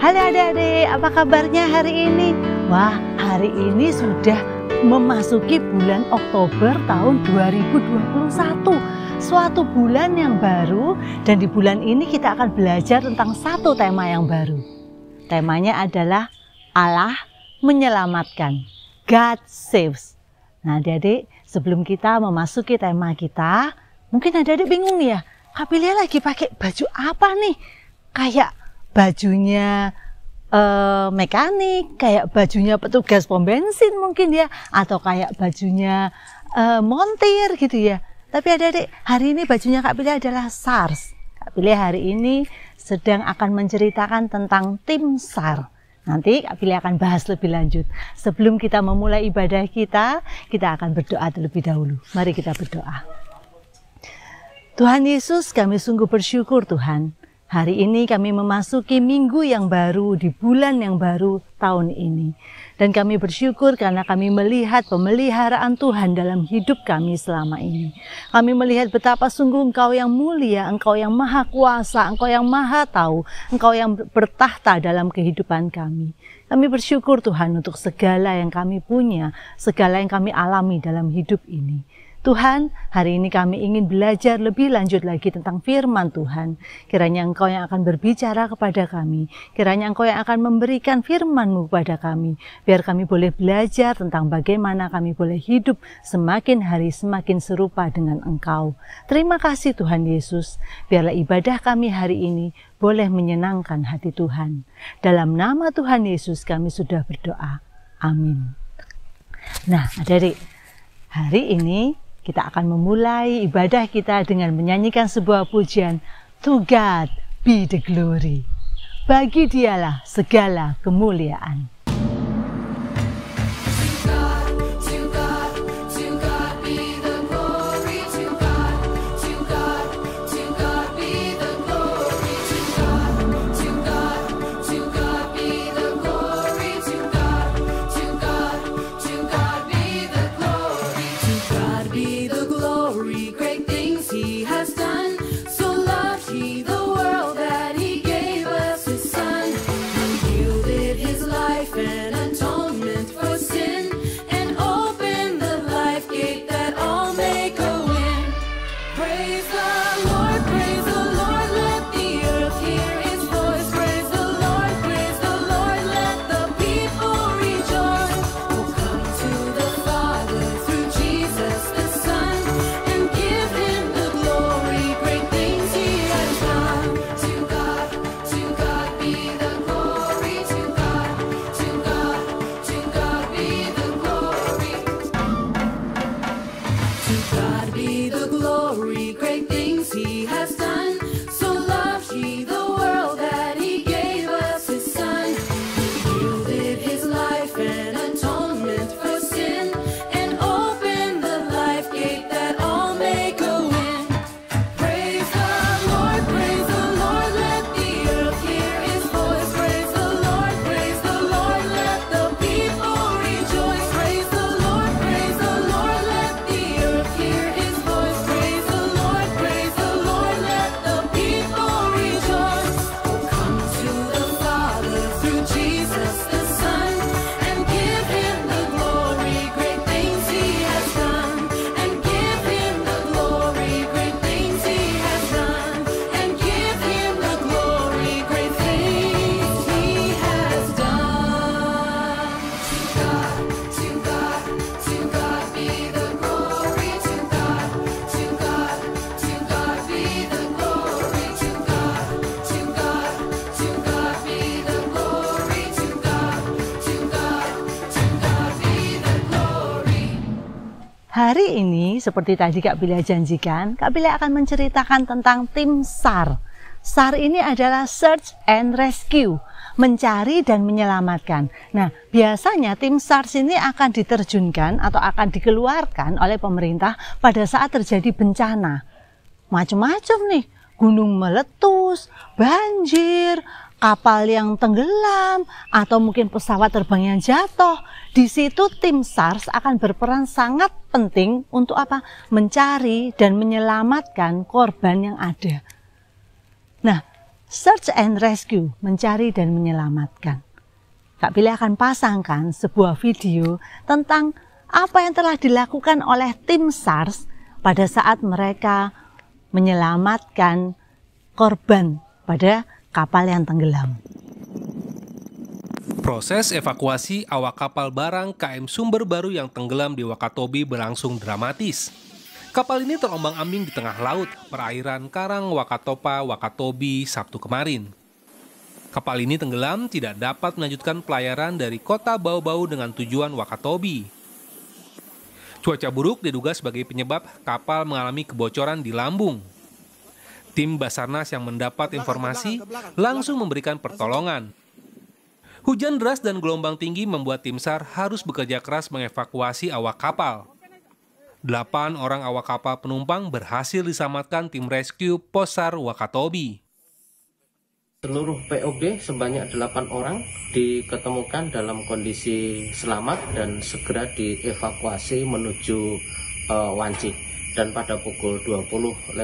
Halo adik-adik, apa kabarnya hari ini? Wah, hari ini sudah memasuki bulan Oktober tahun 2021. Suatu bulan yang baru, dan di bulan ini kita akan belajar tentang satu tema yang baru. Temanya adalah Allah menyelamatkan. God saves. Nah adik-adik, sebelum kita memasuki tema kita, mungkin adik-adik bingung nih ya, Kak Pilia lagi pakai baju apa nih? Kayak bajunya mekanik, kayak bajunya petugas pom bensin mungkin ya, atau kayak bajunya montir gitu ya. Tapi adik-adik, hari ini bajunya Kak Pilia adalah SARS. Kak Pilia hari ini sedang akan menceritakan tentang tim SAR. Nanti Kak Pilia akan bahas lebih lanjut. Sebelum kita memulai ibadah kita akan berdoa terlebih dahulu. Mari kita berdoa. Tuhan Yesus, kami sungguh bersyukur Tuhan. Hari ini kami memasuki minggu yang baru di bulan yang baru tahun ini. Dan kami bersyukur karena kami melihat pemeliharaan Tuhan dalam hidup kami selama ini. Kami melihat betapa sungguh Engkau yang mulia, Engkau yang maha kuasa, Engkau yang maha tahu, Engkau yang bertahta dalam kehidupan kami. Kami bersyukur Tuhan untuk segala yang kami punya, segala yang kami alami dalam hidup ini. Tuhan, hari ini kami ingin belajar lebih lanjut lagi tentang firman Tuhan. Kiranya Engkau yang akan berbicara kepada kami. Kiranya Engkau yang akan memberikan firman-Mu kepada kami. Biar kami boleh belajar tentang bagaimana kami boleh hidup semakin hari semakin serupa dengan Engkau. Terima kasih Tuhan Yesus. Biarlah ibadah kami hari ini boleh menyenangkan hati Tuhan. Dalam nama Tuhan Yesus kami sudah berdoa. Amin. Nah, adik-adik, hari ini kita akan memulai ibadah kita dengan menyanyikan sebuah pujian, To God be the glory. Bagi Dialah segala kemuliaan. Hari ini, seperti tadi Kak Pilia janjikan, Kak Pilia akan menceritakan tentang tim SAR. SAR ini adalah Search and Rescue, mencari dan menyelamatkan. Nah, biasanya tim SAR ini akan diterjunkan atau akan dikeluarkan oleh pemerintah pada saat terjadi bencana. Macam-macam nih, gunung meletus, banjir, kapal yang tenggelam, atau mungkin pesawat terbang yang jatuh. Di situ tim SAR akan berperan sangat penting untuk apa? Mencari dan menyelamatkan korban yang ada. Nah, Search and Rescue, mencari dan menyelamatkan. Kak Billy akan pasangkan sebuah video tentang apa yang telah dilakukan oleh tim SARS pada saat mereka menyelamatkan korban pada kapal yang tenggelam. Proses evakuasi awak kapal barang KM Sumber Baru yang tenggelam di Wakatobi berlangsung dramatis. Kapal ini terombang-ambing di tengah laut, perairan Karang Wakatopa, Wakatobi, Sabtu kemarin. Kapal ini tenggelam tidak dapat melanjutkan pelayaran dari kota Bau-Bau dengan tujuan Wakatobi. Cuaca buruk diduga sebagai penyebab kapal mengalami kebocoran di lambung. Tim Basarnas yang mendapat informasi langsung memberikan pertolongan. Hujan deras dan gelombang tinggi membuat tim SAR harus bekerja keras mengevakuasi awak kapal. 8 orang awak kapal penumpang berhasil diselamatkan tim rescue Posar Wakatobi. Seluruh POB sebanyak 8 orang diketemukan dalam kondisi selamat dan segera dievakuasi menuju Wanci. Dan pada pukul 20:50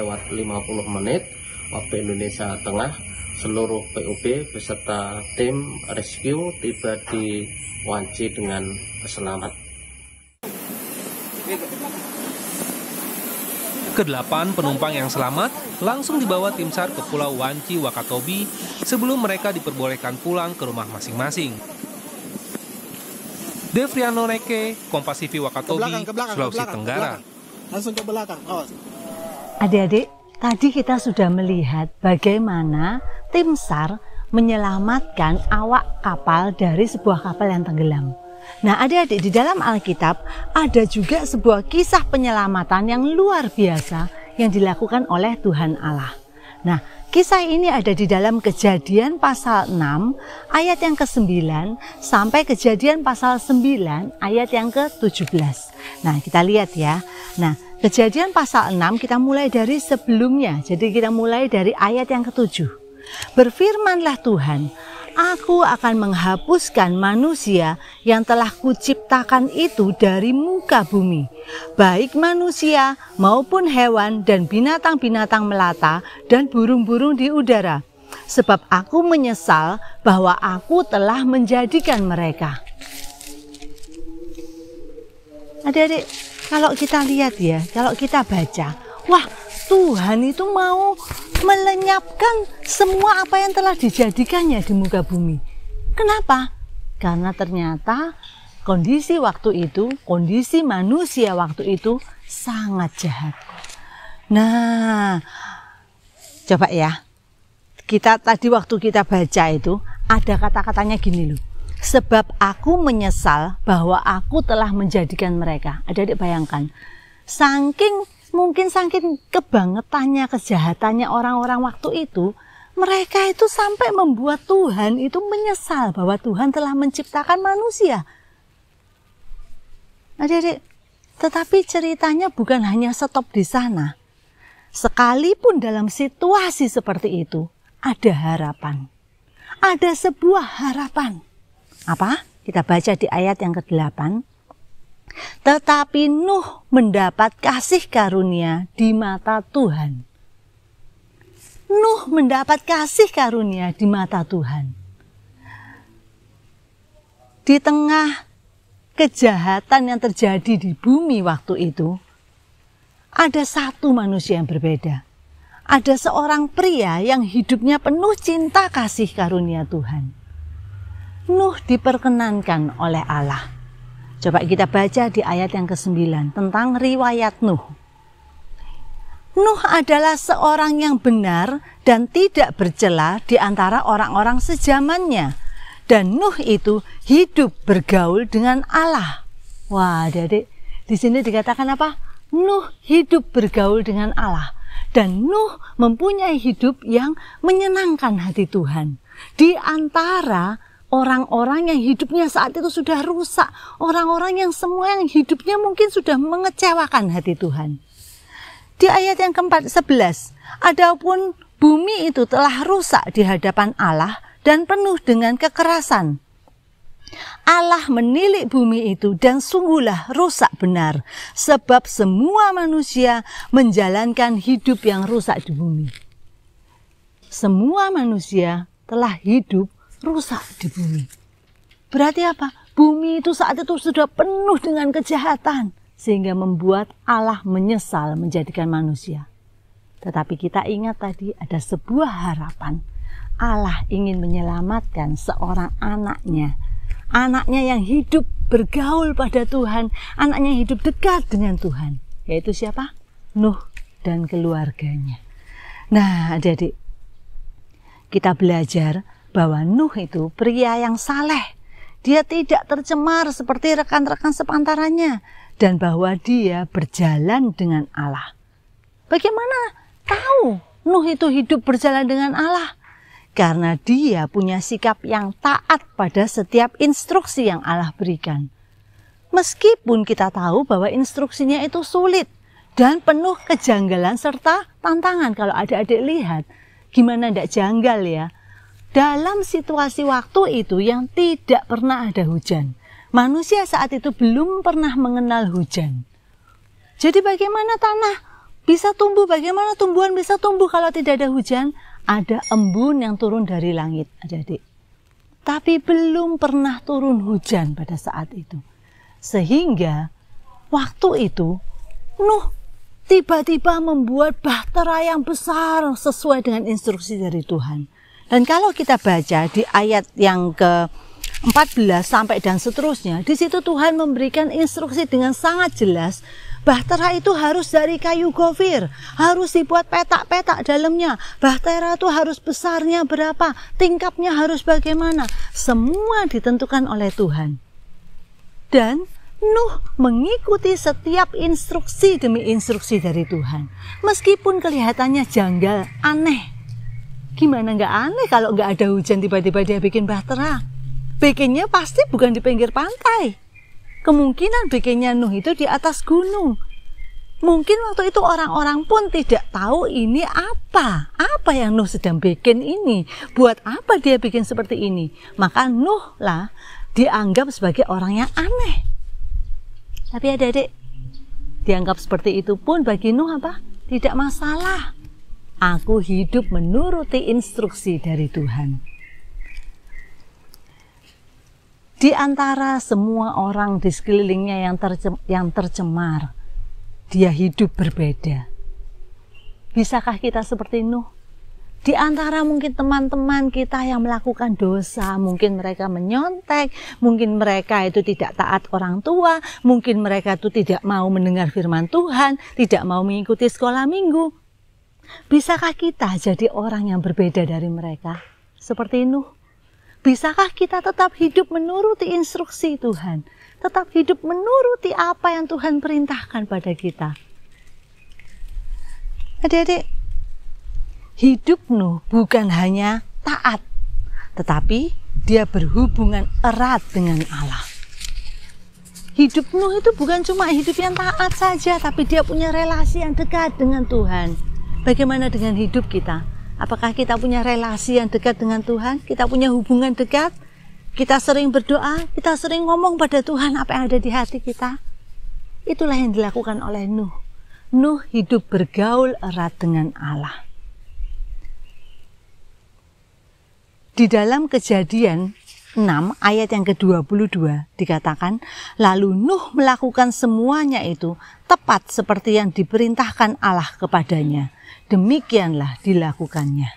waktu Indonesia Tengah, seluruh POB beserta tim rescue tiba di Wanci dengan selamat. Ke-8 penumpang yang selamat langsung dibawa tim SAR ke Pulau Wanci, Wakatobi sebelum mereka diperbolehkan pulang ke rumah masing-masing. Devriano Neke, Kompas TV Wakatobi, Sulawesi Tenggara. Langsung ke belakang. Adik-adik, tadi kita sudah melihat bagaimana tim SAR menyelamatkan awak kapal dari sebuah kapal yang tenggelam. Nah, adik-adik, di dalam Alkitab ada juga sebuah kisah penyelamatan yang luar biasa yang dilakukan oleh Tuhan Allah. Nah, kisah ini ada di dalam Kejadian pasal 6 ayat yang ke-9 sampai Kejadian pasal 9 ayat yang ke-17. Nah, kita lihat ya. Nah, Kejadian pasal 6 kita mulai dari sebelumnya. Jadi kita mulai dari ayat yang ke-7. Berfirmanlah Tuhan, Aku akan menghapuskan manusia yang telah kuciptakan itu dari muka bumi, baik manusia maupun hewan dan binatang-binatang melata dan burung-burung di udara. Sebab aku menyesal bahwa aku telah menjadikan mereka. Adik-adik, kalau kita lihat ya, kalau kita baca, wah, Tuhan itu mau melenyapkan semua apa yang telah dijadikannya di muka bumi. Kenapa? Karena ternyata kondisi waktu itu, kondisi manusia waktu itu sangat jahat. Nah, coba ya, kita tadi waktu kita baca itu ada kata-katanya gini loh. Sebab aku menyesal bahwa aku telah menjadikan mereka. Adik-adik bayangkan, mungkin saking kebangetannya, kejahatannya orang-orang waktu itu, mereka itu sampai membuat Tuhan itu menyesal bahwa Tuhan telah menciptakan manusia. Adik-adik, tetapi ceritanya bukan hanya stop di sana. Sekalipun dalam situasi seperti itu, ada harapan. Ada sebuah harapan. Apa? Kita baca di ayat yang ke-8. Tetapi Nuh mendapat kasih karunia di mata Tuhan. Nuh mendapat kasih karunia di mata Tuhan. Di tengah kejahatan yang terjadi di bumi waktu itu, ada satu manusia yang berbeda. Ada seorang pria yang hidupnya penuh cinta kasih karunia Tuhan. Nuh diperkenankan oleh Allah. Coba kita baca di ayat yang ke-9 tentang riwayat Nuh. Nuh adalah seorang yang benar dan tidak bercela di antara orang-orang sezamannya. Dan Nuh itu hidup bergaul dengan Allah. Wah, adik-adik, di sini dikatakan apa? Nuh hidup bergaul dengan Allah. Dan Nuh mempunyai hidup yang menyenangkan hati Tuhan. Di antara orang-orang yang hidupnya saat itu sudah rusak, orang-orang yang semua yang hidupnya mungkin sudah mengecewakan hati Tuhan. Di ayat yang ke-11, adapun bumi itu telah rusak di hadapan Allah dan penuh dengan kekerasan. Allah menilik bumi itu dan sungguhlah rusak benar, sebab semua manusia menjalankan hidup yang rusak di bumi. semua manusia telah hidup rusak di bumi. Berarti apa? Bumi itu saat itu sudah penuh dengan kejahatan, sehingga membuat Allah menyesal menjadikan manusia. Tetapi kita ingat tadi ada sebuah harapan. Allah ingin menyelamatkan seorang anaknya. Anaknya yang hidup bergaul pada Tuhan. Anaknya yang hidup dekat dengan Tuhan. Yaitu siapa? Nuh dan keluarganya. Nah, adik-adik, kita belajar bahwa Nuh itu pria yang saleh. Dia tidak tercemar seperti rekan-rekan sepantarannya. Dan bahwa dia berjalan dengan Allah. Bagaimana tahu Nuh itu hidup berjalan dengan Allah? Karena dia punya sikap yang taat pada setiap instruksi yang Allah berikan. Meskipun kita tahu bahwa instruksinya itu sulit dan penuh kejanggalan serta tantangan. Kalau adik-adik lihat, gimana tidak janggal ya? Dalam situasi waktu itu yang tidak pernah ada hujan. Manusia saat itu belum pernah mengenal hujan. Jadi bagaimana tanah bisa tumbuh? Bagaimana tumbuhan bisa tumbuh kalau tidak ada hujan? Ada embun yang turun dari langit, adik-adik. Tapi belum pernah turun hujan pada saat itu. Sehingga waktu itu Nuh tiba-tiba membuat bahtera yang besar sesuai dengan instruksi dari Tuhan. Dan kalau kita baca di ayat yang ke-14 sampai dan seterusnya, di situ Tuhan memberikan instruksi dengan sangat jelas. Bahtera itu harus dari kayu gofir, harus dibuat petak-petak dalamnya. Bahtera itu harus besarnya berapa, tingkapnya harus bagaimana. Semua ditentukan oleh Tuhan. Dan Nuh mengikuti setiap instruksi demi instruksi dari Tuhan. Meskipun kelihatannya janggal, aneh. Gimana nggak aneh kalau nggak ada hujan tiba-tiba dia bikin bahtera? Bikinnya pasti bukan di pinggir pantai. Kemungkinan bikinnya Nuh itu di atas gunung. Mungkin waktu itu orang-orang pun tidak tahu ini apa. Apa yang Nuh sedang bikin ini? Buat apa dia bikin seperti ini? Maka Nuh lah dianggap sebagai orang yang aneh. Tapi adik-adik, dianggap seperti itu pun bagi Nuh apa? Tidak masalah. Aku hidup menuruti instruksi dari Tuhan. Di antara semua orang di sekelilingnya yang tercemar, dia hidup berbeda. Bisakah kita seperti Nuh? Di antara mungkin teman-teman kita yang melakukan dosa, mungkin mereka menyontek, mungkin mereka itu tidak taat orang tua, mungkin mereka itu tidak mau mendengar firman Tuhan, tidak mau mengikuti sekolah minggu. Bisakah kita jadi orang yang berbeda dari mereka? Seperti Nuh. Bisakah kita tetap hidup menuruti instruksi Tuhan? Tetap hidup menuruti apa yang Tuhan perintahkan pada kita? Adik-adik, hidup Nuh bukan hanya taat, tetapi dia berhubungan erat dengan Allah. Hidup Nuh itu bukan cuma hidup yang taat saja, tapi dia punya relasi yang dekat dengan Tuhan. Bagaimana dengan hidup kita? Apakah kita punya relasi yang dekat dengan Tuhan? Kita punya hubungan dekat? Kita sering berdoa? Kita sering ngomong pada Tuhan apa yang ada di hati kita? Itulah yang dilakukan oleh Nuh. Nuh hidup bergaul erat dengan Allah. Di dalam Kejadian 6 ayat yang ke-22 dikatakan, lalu Nuh melakukan semuanya itu tepat seperti yang diperintahkan Allah kepadanya. Demikianlah dilakukannya.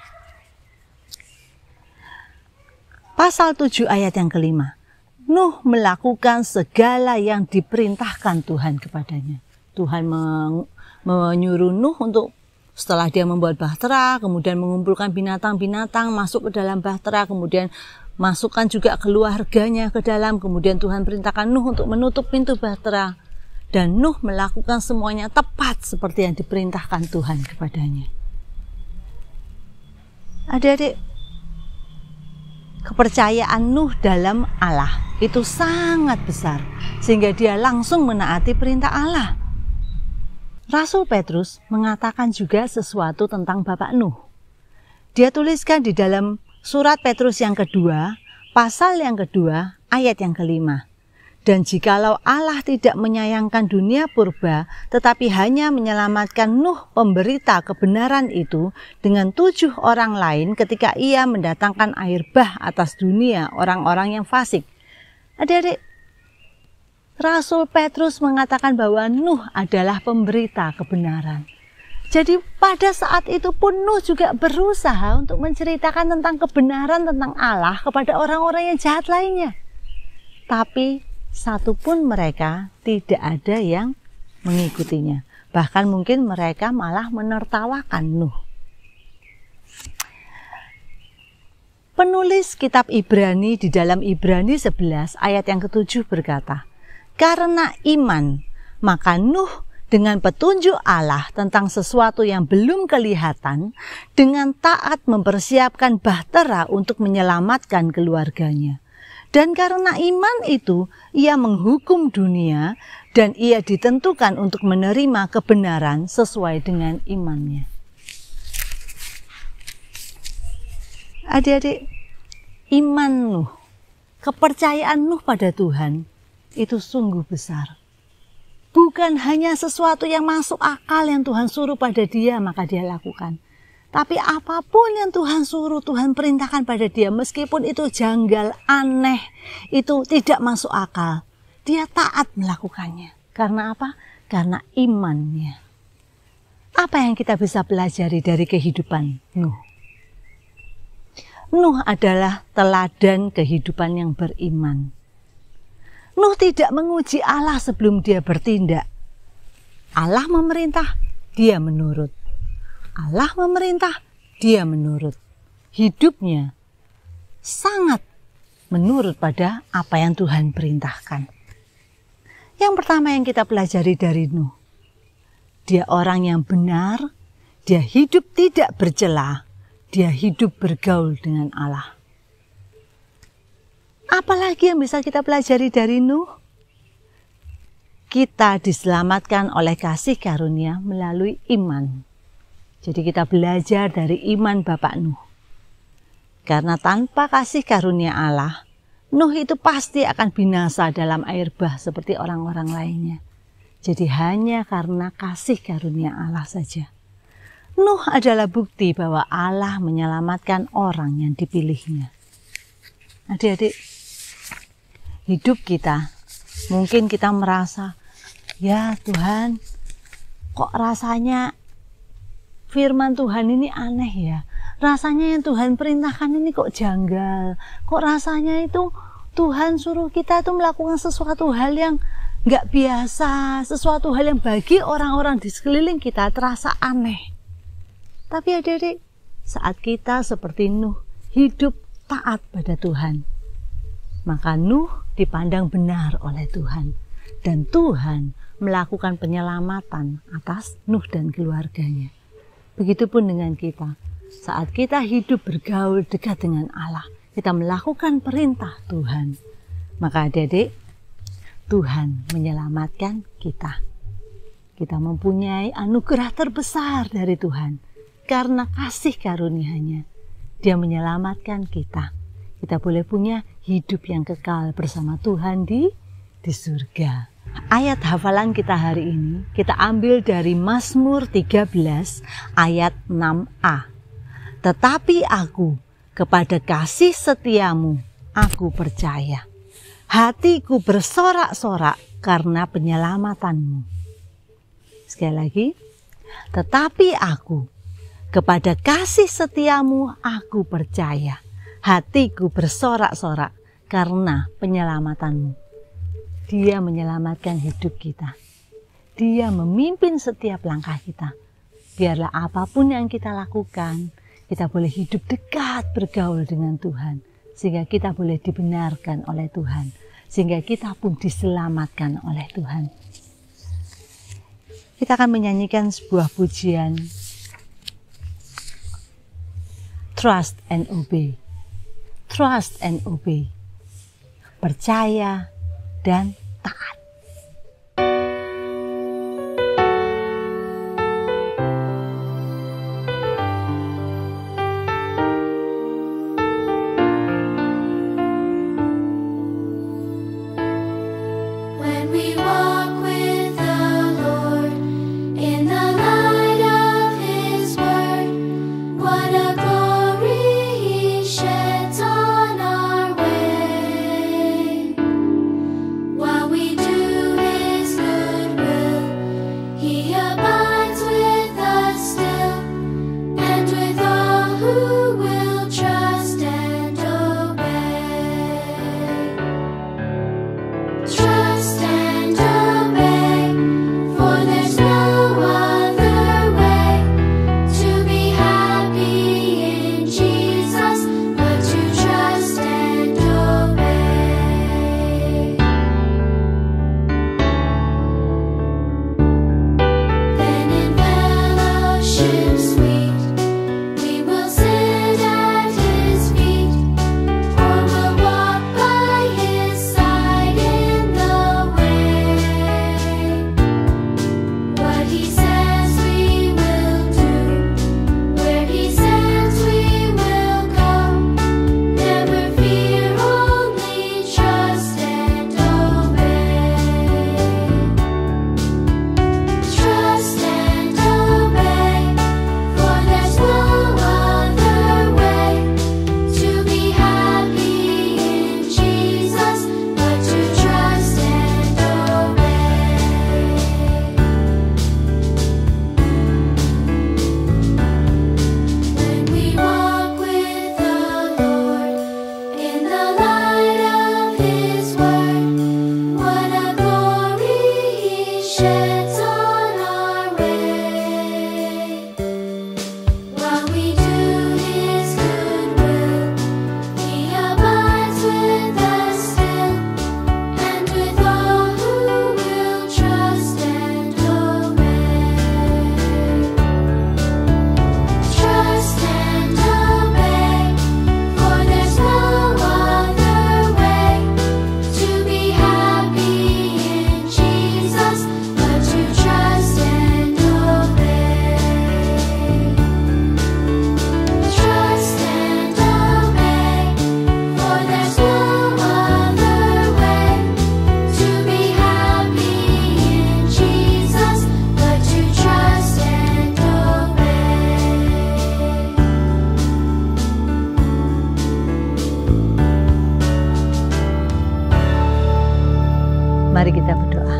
Pasal 7 ayat yang ke-5. Nuh melakukan segala yang diperintahkan Tuhan kepadanya. Tuhan menyuruh Nuh untuk setelah dia membuat bahtera, kemudian mengumpulkan binatang-binatang masuk ke dalam bahtera, kemudian masukkan juga keluarganya ke dalam, kemudian Tuhan perintahkan Nuh untuk menutup pintu bahtera. Dan Nuh melakukan semuanya tepat seperti yang diperintahkan Tuhan kepadanya. Adik-adik, kepercayaan Nuh dalam Allah itu sangat besar, sehingga dia langsung menaati perintah Allah. Rasul Petrus mengatakan juga sesuatu tentang Bapak Nuh. Dia tuliskan di dalam surat Petrus yang kedua, pasal yang kedua, ayat yang ke-5. Dan jikalau Allah tidak menyayangkan dunia purba, tetapi hanya menyelamatkan Nuh pemberita kebenaran itu dengan 7 orang lain ketika ia mendatangkan air bah atas dunia orang-orang yang fasik. Adik-adik, Rasul Petrus mengatakan bahwa Nuh adalah pemberita kebenaran. Jadi pada saat itu pun Nuh juga berusaha untuk menceritakan tentang kebenaran tentang Allah kepada orang-orang yang jahat lainnya. Tapi satupun mereka tidak ada yang mengikutinya. Bahkan mungkin mereka malah menertawakan Nuh. Penulis kitab Ibrani di dalam Ibrani 11 ayat yang ke-7 berkata, "Karena iman, maka Nuh dengan petunjuk Allah tentang sesuatu yang belum kelihatan, dengan taat mempersiapkan bahtera untuk menyelamatkan keluarganya. Dan karena iman itu, ia menghukum dunia dan ia ditentukan untuk menerima kebenaran sesuai dengan imannya." Adik-adik, iman Nuh, kepercayaan Nuh pada Tuhan itu sungguh besar. Bukan hanya sesuatu yang masuk akal yang Tuhan suruh pada dia maka dia lakukan. Tapi apapun yang Tuhan suruh, Tuhan perintahkan pada dia, meskipun itu janggal, aneh, itu tidak masuk akal, dia taat melakukannya. Karena apa? Karena imannya. Apa yang kita bisa pelajari dari kehidupan Nuh? Nuh adalah teladan kehidupan yang beriman. Nuh tidak menguji Allah sebelum dia bertindak. Allah memerintah, dia menurut. Allah memerintah, dia menurut. Hidupnya sangat menurut pada apa yang Tuhan perintahkan. Yang pertama yang kita pelajari dari Nuh, dia orang yang benar, dia hidup tidak bercela, dia hidup bergaul dengan Allah. Apalagi yang bisa kita pelajari dari Nuh? Kita diselamatkan oleh kasih karunia melalui iman. Jadi kita belajar dari iman Bapak Nuh. Karena tanpa kasih karunia Allah, Nuh itu pasti akan binasa dalam air bah seperti orang-orang lainnya. Jadi hanya karena kasih karunia Allah saja. Nuh adalah bukti bahwa Allah menyelamatkan orang yang dipilihnya. Adik-adik, hidup kita, mungkin kita merasa, ya Tuhan, kok rasanya firman Tuhan ini aneh ya. Rasanya yang Tuhan perintahkan ini kok janggal. Kok rasanya itu Tuhan suruh kita itu melakukan sesuatu hal yang nggak biasa. Sesuatu hal yang bagi orang-orang di sekeliling kita terasa aneh. Tapi adik-adik, saat kita seperti Nuh hidup taat pada Tuhan, maka Nuh dipandang benar oleh Tuhan. Dan Tuhan melakukan penyelamatan atas Nuh dan keluarganya. Begitupun dengan kita. Saat kita hidup bergaul dekat dengan Allah, kita melakukan perintah Tuhan, maka adik-adik, Tuhan menyelamatkan kita. Kita mempunyai anugerah terbesar dari Tuhan. Karena kasih karunia-Nya, Dia menyelamatkan kita. Kita boleh punya hidup yang kekal bersama Tuhan di surga. Ayat hafalan kita hari ini kita ambil dari Mazmur 13 ayat 6a. Tetapi aku kepada kasih setiamu aku percaya. Hatiku bersorak-sorak karena penyelamatanmu. Sekali lagi. Tetapi aku kepada kasih setiamu aku percaya. Hatiku bersorak-sorak karena penyelamatanmu. Dia menyelamatkan hidup kita. Dia memimpin setiap langkah kita. Biarlah apapun yang kita lakukan, kita boleh hidup dekat bergaul dengan Tuhan. Sehingga kita boleh dibenarkan oleh Tuhan. Sehingga kita pun diselamatkan oleh Tuhan. Kita akan menyanyikan sebuah pujian. Trust and obey. Trust and obey. Percaya dan taat. Mari kita berdoa.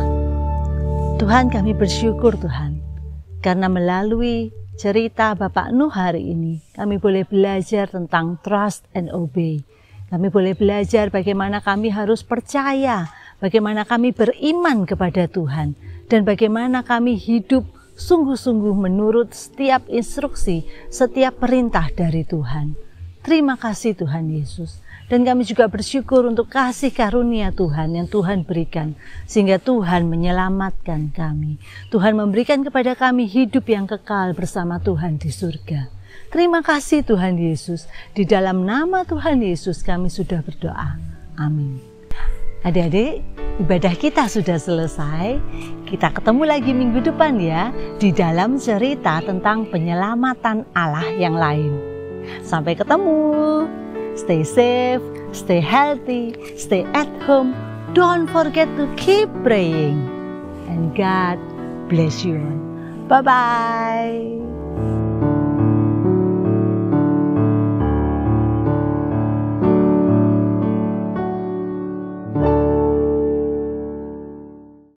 Tuhan, kami bersyukur Tuhan, karena melalui cerita Bapak Nuh hari ini, kami boleh belajar tentang trust and obey. Kami boleh belajar bagaimana kami harus percaya, bagaimana kami beriman kepada Tuhan, dan bagaimana kami hidup sungguh-sungguh menurut setiap instruksi, setiap perintah dari Tuhan. Terima kasih Tuhan Yesus. Dan kami juga bersyukur untuk kasih karunia Tuhan yang Tuhan berikan, sehingga Tuhan menyelamatkan kami. Tuhan memberikan kepada kami hidup yang kekal bersama Tuhan di surga. Terima kasih Tuhan Yesus. Di dalam nama Tuhan Yesus kami sudah berdoa. Amin. Adik-adik, ibadah kita sudah selesai. Kita ketemu lagi minggu depan ya, di dalam cerita tentang penyelamatan Allah yang lain. Sampai ketemu. Stay safe, stay healthy, stay at home. Don't forget to keep praying. And God bless you. Bye-bye.